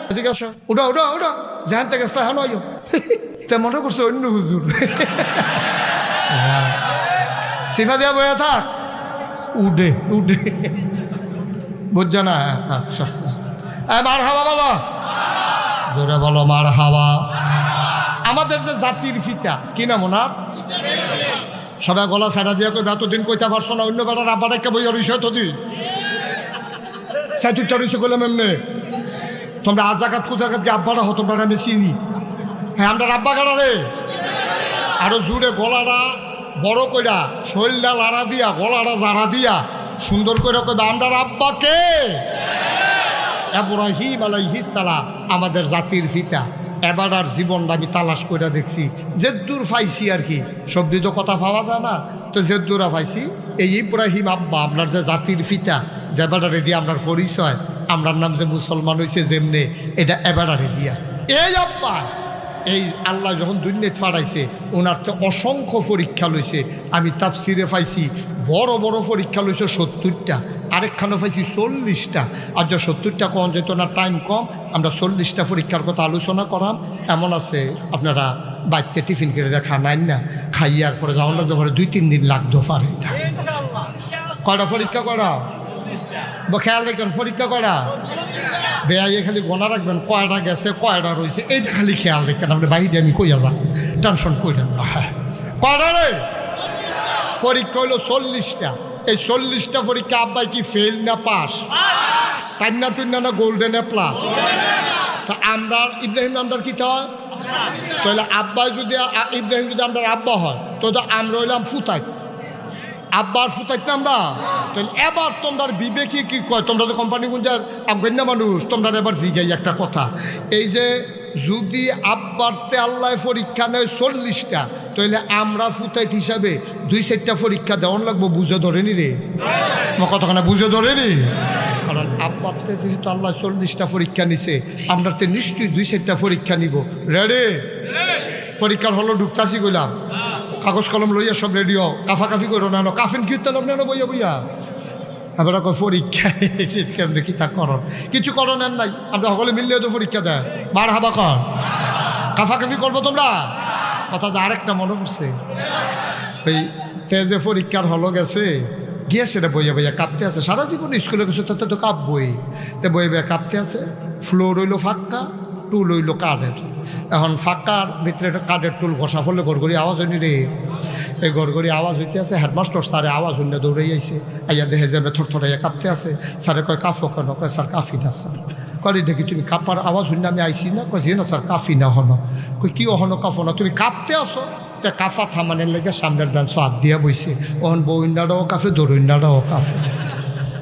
এদিকে আসো, উঠো উঠো উঠো, যেখান থেকে আসতে হ্যাঁ নয় তে মনে করছে অন্য হুজুর। সিফা দিয়া বইয়া থাক, উঠে উঠে বুঝছে না। মার হাওয়া বলো, জোরে বলো মার হাওয়া। আমাদের যে জাতির ফিতা কি নাম ওনার, সবাই গলা ছাড়া দিয়ে কই এতদিন কইতে পারছো না, অন্য বেটার আব্বাটা কে বইয়া রইছে এতদিন সাইটুরটা রইছে করলাম এমনি। তোমরা আজাকাত কোথাকাত যে আব্বাটা হতো তোমরা আমি চিনি। হ্যাঁ আমরা আব্বা কাটা রে, আরো জুড়ে গলাটা বড় কইরা শৈলটা লাড়া দিয়া গলাটা জাড়া দিয়া সুন্দর করে কইবা আমরা আব্বাকে। ইব্রাহিম আলাইহিস সালাম আমাদের জাতির পিতা। এবার আর জীবনটা আমি তালাশ করে দেখছি, যেদূর পাইছি আর কি, সবজি তো কথা পাওয়া যায় না, তো যেদূরা পাইছি এই ইব্রাহিম আব্বা আপনার যে জাতির পিতা, যে বেড়ারে দিয়ে আপনার পরিচয়, আমরার নাম যে মুসলমান হয়েছে যেমনে, এটা এবারে দিয়া এই আব্বা। এই আল্লাহ যখন দুনিয়াত পাঠাইছে ওনার তো অসংখ্য পরীক্ষা লইছে। আমি তাফসিরে পাইছি বড় বড় পরীক্ষা লইছে 70টা, আরেকখানে পাইছি 40টা। আর যে 70টা কম যেত না, টাইম কম, আমরা 40টা পরীক্ষার কথা আলোচনা করাম। এমন আছে আপনারা বাড়িতে টিফিন করে দেখা নাই না, খাইয়ার পরে যাওয়ার লাগতে পারে 2-3 দিন লাগতে পারে না। কয়টা পরীক্ষা করা খেয়াল রাখবেন, পরীক্ষা করা বেয়াইয়ে খালি গোনা রাখবেন কয়টা গেছে কয়টা রয়েছে, এইটা খালি খেয়াল রাখবেন। আপনি বাইরে আমি কইয়া যান, টেনশন করেন না। হ্যাঁ কয়টা রে পরীক্ষা হইলো 40টা। এই 40টা পরীক্ষা আব্বাই কি ফেল না পাস, টাইনা টুইনা না গোল্ডেন এ প্লাস? তা আমরা ইব্রাহিম নামটার কি হয় তাহলে আব্বাই যদি ইব্রাহিম যদি আমরা আব্বা হয় তো আমরা হইলাম ফুতাই, আব্বার ফুতাইতে আমরা। তাহলে এবার তোমরা বিবেকে কি কয়, তোমরা তো কোম্পানি গুঞ্জার আফগান্য মানুষ, তোমরা এবার জিগাই একটা কথা, এই যে যদি আব্বারতে আল্লাহ পরীক্ষা নেয় 40টা, তাহলে আমরা ফুতাইত হিসাবে 2-4টা পরীক্ষা দেওয়ান লাগবো। বুঝে ধরেনি রে কতখানা, বুঝে ধরেনি? কারণ আব্বারতে যেহেতু আল্লাহ 40টা পরীক্ষা নিছে, আমরা তো নিশ্চয়ই 2-4টা পরীক্ষা নিব। রেডি? পরীক্ষার হলো ঢুকতাছি গেলাম, কাগজ কলম লইয়া সব রেডিও, কাফাকাফি করো না, কাফিন কীর্তন না বইয়া বইয়া এবার পরীক্ষা কেমনি কি তা করন, কিছু করণের নাই। আমরা সকলে মিললেও তো পরীক্ষা দেয়, মার হাবা কর, কাফাকাফি করবো তোমরা। কথা আরেকটা মনে পড়ছে, ওই তেজে পরীক্ষার হলো গেছে গিয়ে সেটা বইয়া বইয়া কাঁপতে আছে। সারা জীবন স্কুলে গেছে তাতে তো কাঁপবই, তো বইয়া বইয়া কাঁপতে আছে। ফ্লোর হইলো ফাঁকা, টুল হইলো কাঠের। এখন ফাঁকার ভিতরে একটা কাঠের টুল ঘষা ফলে গড়গড়ি আওয়াজ হয়নি রে, এই গড়গড়ি আওয়াজ হইতে আছে। হেডমাস্টার স্যারে আওয়াজ হইলে দৌড়ে আইছে, আইয়া দেখে যাবে থরথরাইয়া কাঁপতে আছে। স্যারে কয় কাঁপো কেন? কয় স্যার কাঁফি না স্যার। কয় দেখি তুমি কাঁপার আওয়াজ হইলে আমি আইসি না? কয় যে না স্যার কাঁফি না হনো। কই কি অহনো কাঁপো না, তুমি কাঁপতে আসো। তে কাঁফা থামানের লেগে সামনের বেঞ্চ হাত দিয়া বইছে, ওহন বউইন্ডাটাও কাঁফে দৌড়ইন্ডাটাও কাঁফে।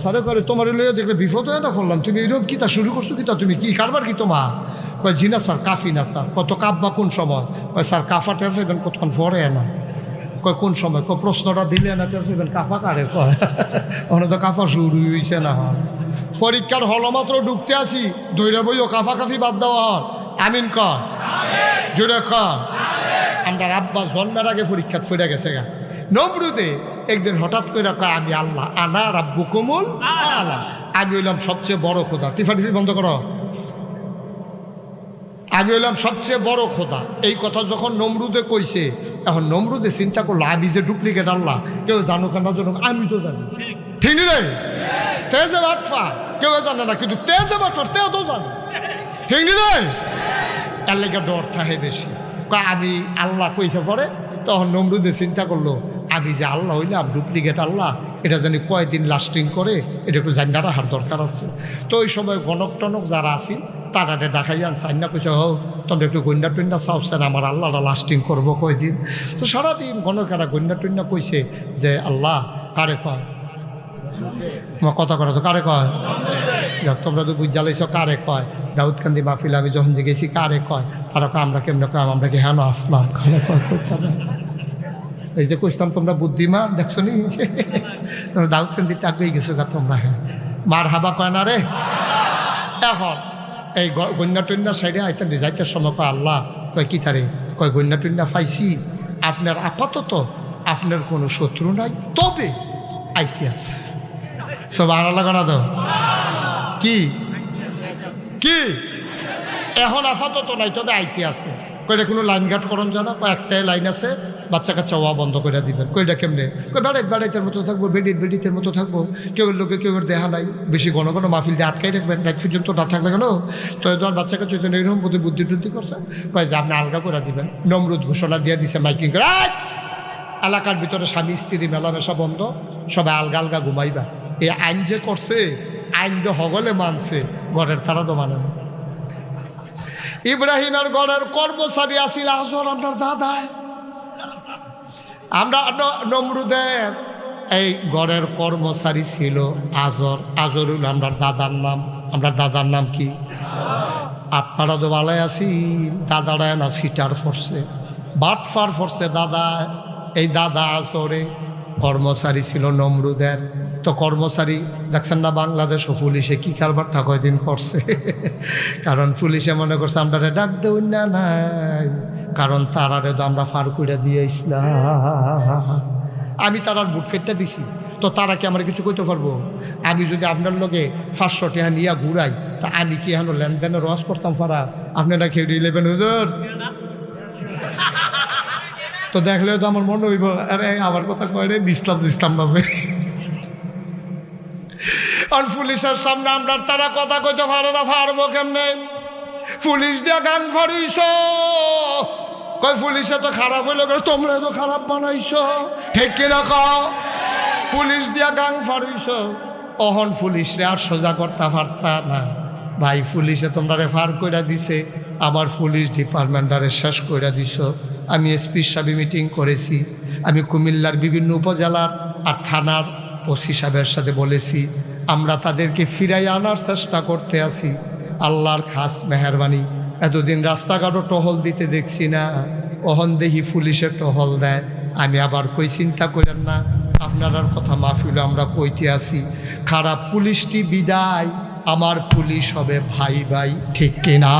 সারে করে তোমার লইয়া দেখলে বিপদ হয়ে না করলাম, তুমি এইরকম কিতা শুরু করছো কিতা, তুমি কি কারবার কি তোমার? কয় জি না স্যার কাফি না স্যার। কত কাঁপবা কোন সময়? কয় স্যার কাফা টের ফেবেন কতক্ষণ পরে না। কয় কোন সময়? কয় প্রশ্নটা দিলে না টের ফেবেন কাফা কারে কয়, ওখানে তো কাফা শুরু হয়েছে না। হয় পরীক্ষার হল মাত্র ঢুকতে আসি, দৈরা বইও কাফা কাফি বাদ দেওয়া হয়। আমিন কর, জোরে কর। আমরা আব্বা জন্মের আগে পরীক্ষা ফিরে গেছে গা। নমরুদে একদিন হঠাৎ করে কয় আমি আল্লাহ, আনা রাব্বুকুমুল আলা, আমি হইলাম সবচেয়ে বড় খোদা। টিফাটিফি বন্ধ করো, আমি হইলাম সবচেয়ে বড় খোদা। এই কথা যখন নমরুদে কইছে, এখন নমরুদে চিন্তা করলো আমি যে ডুপ্লিকেট আল্লাহ, কেউ জানুক না জানুক আমি তো জানি, ঠিক নি রে? তেজে বাটফা কেউ জানে না, কিন্তু তেজে বাটফার তেও তো জানে, ঠিক নি রে? এর লেগে ডর থাকে বেশি। আমি আল্লাহ কইছে পরে, তখন নমরুদে চিন্তা করলো আমি যে আল্লাহ হইলাম ডুপ্লিকেট আল্লাহ, এটা জানি কয়দিন লাস্টিং করে, এটা একটু জানি রাখার দরকার আছে। তো ওই সময় গণক টনক যারা আছি তারা দেখাইয়ান সাইনা কইছে, হোক তোমরা একটু গন্ডা টন্ডা চাওছেন, আমার আল্লাহটা লাস্টিং করবো কয়দিন। তো সারাদিন গণকেরা গন্ডা টন্ডা কইছে যে আল্লাহ কারে কয়, তোমার কথা করা তো কারে কয়, তোমরা তো বুঝ জ্বালাইছ কারে কয়। দাউদকান্দি মাহফিল আমি যখন যে গেছি কারে কয়, তারা কয় আমরা কেমনে কয়, আমরা কি হেন আসলাম, কারে কয় করতে হবে। এই যে কইতাম তোমরা বুদ্ধিমান দেখছো নি, তোমরা দাউদকান্দিতে আগেই গেছো গা তোমরা, মার হাবা কয় না রে। এখন এই গন্যা টন্যা সাইডে আইতেন রেজাইটের সময় কয় আল্লাহ, কয় কি তারে কয় গন্যা টন্যা পাইছি, আপনার আপাতত আপনার কোনো শত্রু নাই, তবে আইতে আছে সব আনা লাগানা দাও। কি কি এখন আপাতত নাই, তবে আইতে আছে। কইটা কোনো লাইন ঘাট করন জানা, কয়েকটাই লাইন আছে, বাচ্চা কাচ্চা ওয়া বন্ধ করে দিবেন। কইটা কেমনে? কই বেড়াইতের মতো থাকবো, বেডিতের মতো থাকবো, কেউ লোকে কেউ দেখা নাই, বেশি ঘন ঘন মাহফিল দিয়ে আটকাই রাখবেন, রাত পর্যন্ত না থাকলে কেন? তো আর বাচ্চা কাচ্চা এরকম বুদ্ধি টুদ্ধি করছে, কয় যে আপনি আলগা করে দিবেন। নমরুদ ঘোষণা দিয়ে দিছে মাইকিং করে, এলাকার ভিতরে স্বামী স্ত্রী মেলামেশা বন্ধ, সবাই আলগা আলগা ঘুমাইবা। এই আইন যে করছে, আইন যে হগলে মানছে, ঘরের তারা তো মানে না। ইব্রাহিমের ঘরের কর্মচারী আসিল আজর, আপনার দাদায়। আমরা নমরুদের এই ঘরের কর্মচারী ছিল আজর। আজরুল আমরা দাদার নাম। আমরা দাদার নাম কি? আপনারা তো ভালোই আছি। দাদারা না সিটার ফরছে, বাটফার ফরছে দাদা। এই দাদা আজরে কর্মচারী ছিল নমরুদের। তো কর্মচারী দেখছেন না, বাংলাদেশ ও পুলিশে কি কারবারটা কয়দিন করছে। কারণ পুলিশে মনে করছে আমরা ডাক দেউ না নাই, কারণ তারারে তো আমরা ফার করে দিয়ে ইসলাম। আমি তারার বুট কেটে দিছি, তো তারা কি আমরা কিছু করতে পারবো? আমি যদি আপনার লগে 500 টাকা নিয়ে ঘুরাই, তা আমি কি এখন লেনদেনে রস করতাম পারা? আপনারা খেয়ে ইলেভেন হুজুর তো দেখলে তো আমার মনে হইব, আরে আমার কথা কয় রে, ইসলাম বাজে। আর পুলিশের সামনে আমরা তারা কথা কইতে পারে না, পারবো কেমনে? পুলিশ দিয়া গান ফাড়িস, কয় পুলিশে তো খারাপ হইলো, তোমরা তো খারাপ বানাইছো, ঠিক কিনা কও? পুলিশ দিয়া গান ফাড়িস, অহন পুলিশরে আর সোজা করতে পারতা না। ভাই পুলিশে তোমরা রেফার কইরা দিছে, আবার পুলিশ ডিপার্টমেন্টারে শেষ কইরা দিছ। আমি এসপির সাথে মিটিং করেছি, আমি কুমিল্লার বিভিন্ন উপজেলার আর থানার ওসি সাহেবের সাথে বলেছি, আমরা তাদেরকে ফিরাই আনার চেষ্টা করতে আছি। আল্লাহর খাস মেহরবানি, এতদিন রাস্তাঘাটও টহল দিতে দেখছি না, অহন দেহি পুলিশের টহল দেয়। আমি আবার কই চিন্তা করেন না, আপনার কথা মাহফিল আমরা কইতে আসি, খারাপ পুলিশটি বিদায়, আমার পুলিশ হবে ভাই ভাই, ঠিক কিনা?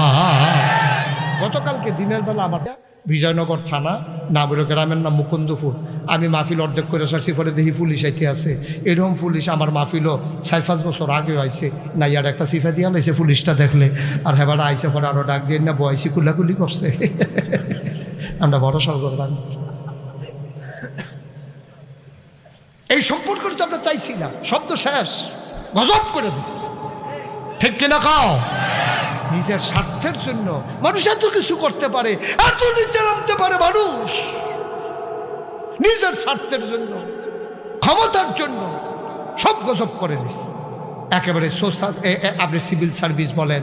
গতকালকে দিনের বেলা আমার বিজয়নগর থানা, না বলে গ্রামের নাম মুকুন্দপুর, আমি মাহফিল অর্ধেক করে সারছি, পরে দেখি পুলিশ আইতে আছে। এরকম পুলিশ আমার মাহফিলও 4-5 বছর আগেও আইছে না, ইয়ার একটা সিফা দিয়া লাইছে পুলিশটা দেখলে, আর হেবার আইসে পরে আরও ডাক দিয়ে না বয়সি কুলাকুলি করছে। আমরা বড় সরকার এই সম্পর্ক তো আমরা চাইছি না, শব্দ শেষ, গজব করে দিচ্ছি, ঠিক কিনা খাও? নিজের স্বার্থের জন্য মানুষ এত কিছু করতে পারে, এত নিচে নামতে পারে মানুষ, নিজের স্বার্থের জন্য, ক্ষমতার জন্য সব গজব করে দিচ্ছে। একেবারে সোশ্যাল, আপনি সিভিল সার্ভিস বলেন,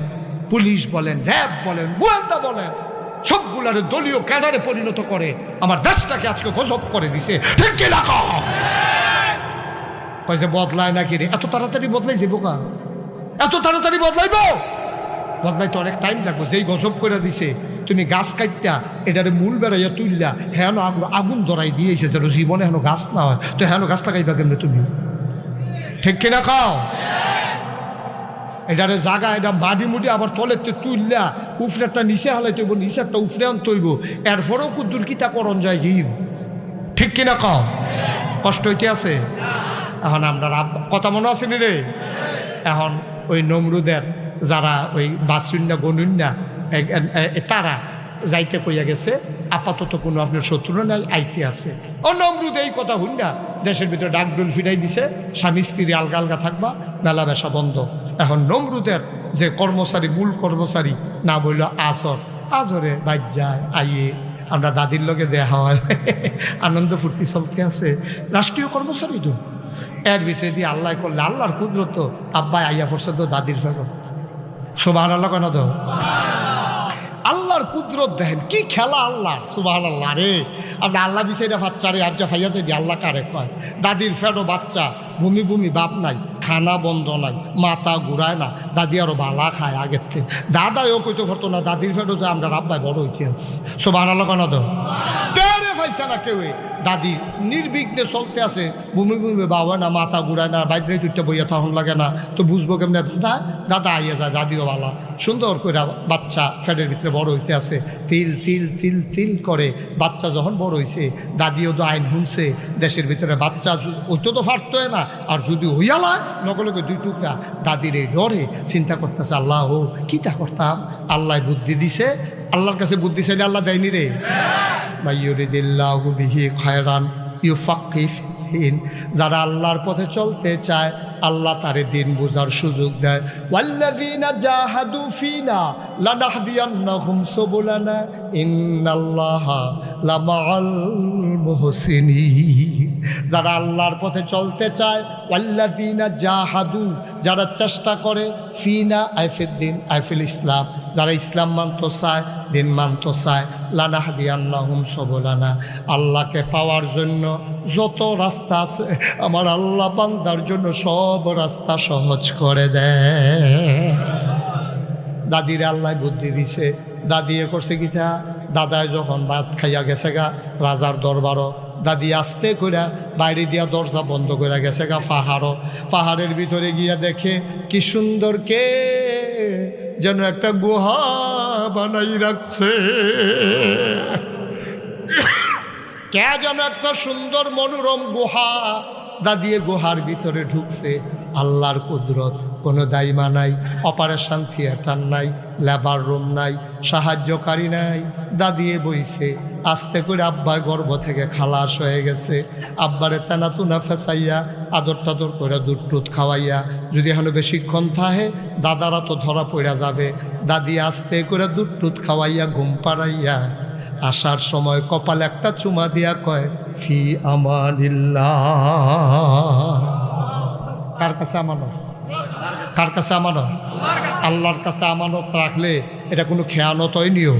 পুলিশ বলেন, র্যাব বলেন, গোয়েন্দা বলেন, সবগুলার দলীয় ক্যাডারে পরিণত করে আমার দেশটাকে আজকে গজব করে দিছে, ঠিক কিনা খাও? কয় যে বদলায় নাকি রে? এত তাড়াতাড়ি বদলাই যাবো কা? এত তাড়াতাড়ি বদলাইব? বদলাইতে অনেক টাইম লাগবে। যেই গজব করে দিছে, তুমি গাছ কাটটা এটারে মূল বেড়াইয়া তুললা, হেন আগুন ধরাই দিয়েছে যেন জীবনে হেন গাছ না হয়, তো হেন গাছ লাগাইবা কেমনে তুমি, ঠিক কিনা খাও? এটারে জাগা, এটা মাটি মুটি আবার তলেতে তুললা, উফরেরটা নিচে হালাইতে হইব, নিচেরটা উফরে আনতে হইব, এরপরেও কুদ্দুর কিতা করণ যায় কি, ঠিক কিনা খাও? কষ্ট হইতে আছে। এখন আমরা কথা মনে আছে নি রে? এখন ওই নমরুদের যারা ওই বাসুন্না গনুন্না তারা যাইতে কইয়া গেছে, আপাতত কোনো আপনার শত্রু নাই, আইতে আছে। ও নমরুদ এই কথা হুন্ডা দেশের ভিতরে ডাকডুল ফিরাই দিছে, স্বামী স্ত্রী আলগা আলগা থাকবা, মেলা বেশা বন্ধ। এখন নমরুদের যে কর্মচারী, মূল কর্মচারী না বলল আজরে বাইর যায়, আইয়ে আমরা দাদির লগে দেখা হয়, আনন্দ ফুর্তি চলতে আছে, রাষ্ট্রীয় কর্মচারী তো। এর ভিতরে দিয়ে আল্লাহ করলে, আল্লাহর কুদরত, আব্বাই আইয়া পড়ছে তো দাদির ফেরত, সুবহানাল্লাহ কেন তো? আল্লাহর কুদরত দেখেন কি খেলা, আল্লাহ সুবহানাল্লাহ রে। আমরা আল্লাহ বিষয়টা বাচ্চা রে আবজা ফাইয়া যাবি, আল্লাহ কারে কয়? দাদির ফেরো বাচ্চা, ভূমি ভূমি বাপ নাই, খানা বন্ধ নাই, মাথা ঘুরায় না, দাদি আরো বালা খায় আগের থেকে। দাদাও কইতে পারতো না, দাদির ফেরো যে আমরা আব্বাই বড় ইতিহাস, সুবহানাল্লাহ কেন তো? পাইছে না কেউ। দাদি নির্বিঘ্নে চলতে আছে, বমি বমি বাবা না, মাথা ঘুরায় না, বাইরে দুইটা বইয়া তখন লাগে না, তো বুঝবো কেমনে দাদা? দাদা আইয়া যায়, দাদিও বালা সুন্দর করে বাচ্চা ফ্যাটের ভিতরে বড় হইতে আছে, তিল তিল তিল তিল করে বাচ্চা যখন বড় হয়েছে, দাদিও তো আইন শুনছে দেশের ভিতরে বাচ্চা ওইটা তো ফাটতোয় না, আর যদি হইয়ালা নকলে দুই টুকরা, দাদির এই ডরে চিন্তা করতেছে আল্লাহ ও কীটা করতাম। আল্লাহ বুদ্ধি দিছে, আল্লাহর কাছে বুদ্ধি চাইলে আল্লাহ দেয়নি রে। মাইয়ুরিদিল্লাহু বিহি খায়রান ইউফাক্কিহু ফিদ্দীন, যারা আল্লাহর পথে চলতে চায় আল্লাহ তারে দিন বুঝার সুযোগ দেয়। ওয়াল্লাযীনা জাহাদু ফিনা লানাহদিয়ান্নাহুম সুবুলানা ইন্নাল্লাহা লামাআল মুহসিনিন, যারা আল্লাহর পথে চলতে চায়, ওয়াল্লাযীনা জাহাদু, যারা চেষ্টা করে, ফিনা আইফিদ্দিন আইফিল ইসলাম, যারা ইসলাম মানতে চায়, দিন মানতে চায়, লানাহদিয়ান্নাহুম সুবুলানা, আল্লাহকে পাওয়ার জন্য যত রাস্তা আছে আমার আল্লাহ বান্দার জন্য সব রাস্তা সহজ করে দেয়। দাদির আল্লাহ বুদ্ধি দিছে, দাদি এ করছে গীতা, দাদায় যখন ভাত খাইয়া গেছে গা রাজার দরবারও, দাদি আস্তে করে বাইরে দিয়া দরজা বন্ধ করে গেছে গা পাহাড়ের ভিতরে গিয়া দেখে কি সুন্দর কে যেন একটা গুহা বানাই রাখছে, কে যেন একটা সুন্দর মনোরম গুহা। দাদিয়ে গুহার ভিতরে ঢুকছে, আল্লাহর কুদরত, কোনো দাইমা নাই, অপারেশন থিয়েটার নাই, লেবার রুম নাই, সাহায্যকারী নাই, দাদিয়ে বইছে। আস্তে করে আব্বার গর্ভ থেকে খালাস হয়ে গেছে, আব্বারে তেনাতুনা ফেসাইয়া আদর টাদর করে দুধ টুধ খাওয়াইয়া, যদি এখনো বেশিক্ষণ থাকে দাদারা তো ধরা পড়া যাবে, দাদি আস্তে করে দুধ টুধ খাওয়াইয়া ঘুম পাড়াইয়া আসার সময় কপালে একটা চুমা দিয়া কয় ফি আমানিল্লাহ। কার কাছে আমানত? কার কাছে আমানত? আল্লাহর কাছে আমানত রাখলে এটা কোনো খেয়ানত হয়নিও।